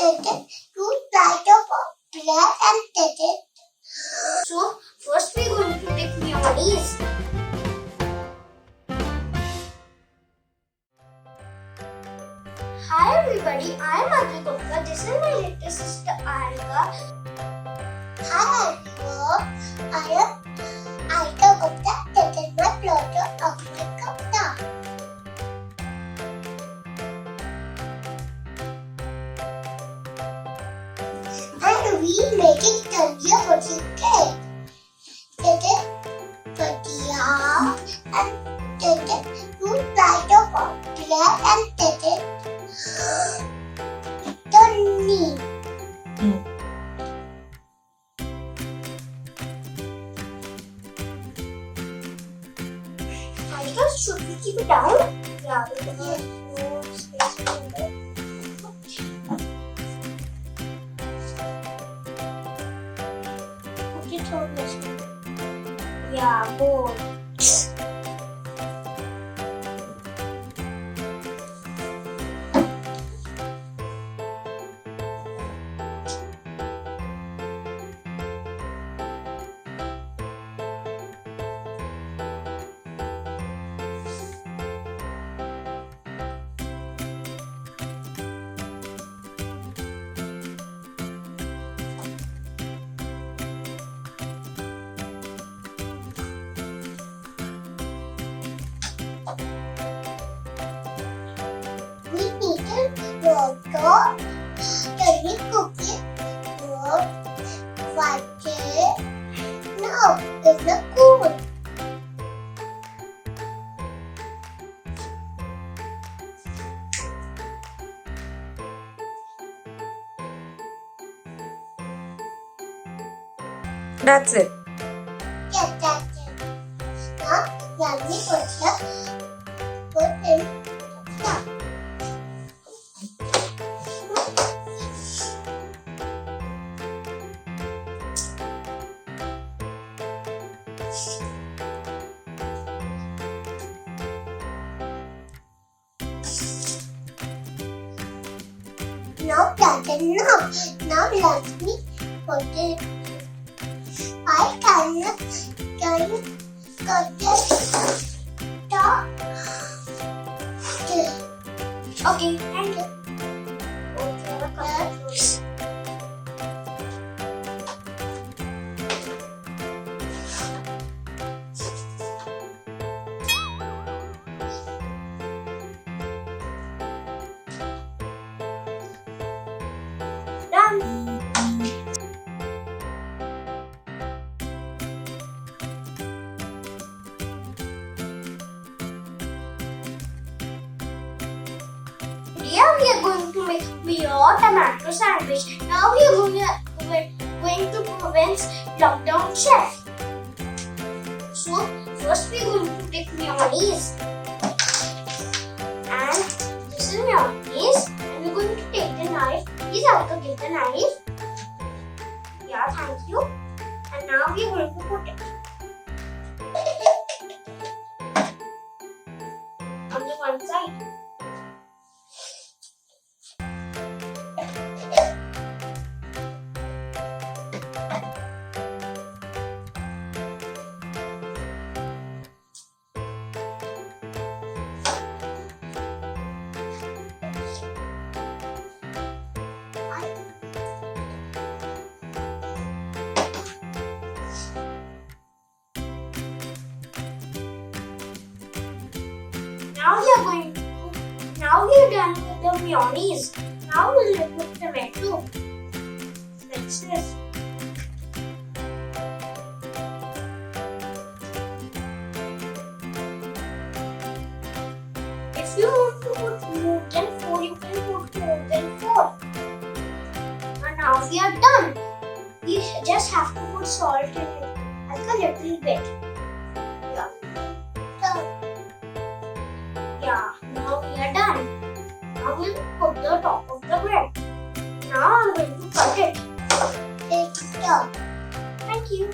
taken 2 slices of bread and take it. So first we're going to take mayonnaise. Hi everybody, I am Advik. This is my little sister Aarika. Hi everyone, I am Aarika. This is my brother Advik. And we making Coriander Chutney cake. Take it Bhujia and take it 2 slices of bread and take it chutney. Aarika, should we keep it down? Yeah, because there's no space in there. Put it on this one. Yeah, good. We needed water, chutney cookie, wood, butter. Now it's the cool. That's it. Yes, that's it. Now let me put in now. Now that's enough. Now let me put it. I can cut this top. Okay, thank you. Done. Here we are going to make pure tomato sandwich. Now we are going to prevent lockdown chef. So first we are going to take mayonnaise. And this is mayonnaise. And we are going to take the knife. Please Aarika, give the knife. Yeah, thank you. And now we are going to put it on the one side. Now we are done with the mayonnaise. Now we'll put tomato. Like this. If you want to put more than 4, you can put more than 4. And now we are done. We just have to put salt in it, like a little bit. Yeah. Done. Yeah, now we are done. Now we'll put the top of the bread. Now I'm going to cut it. It's done. Thank you.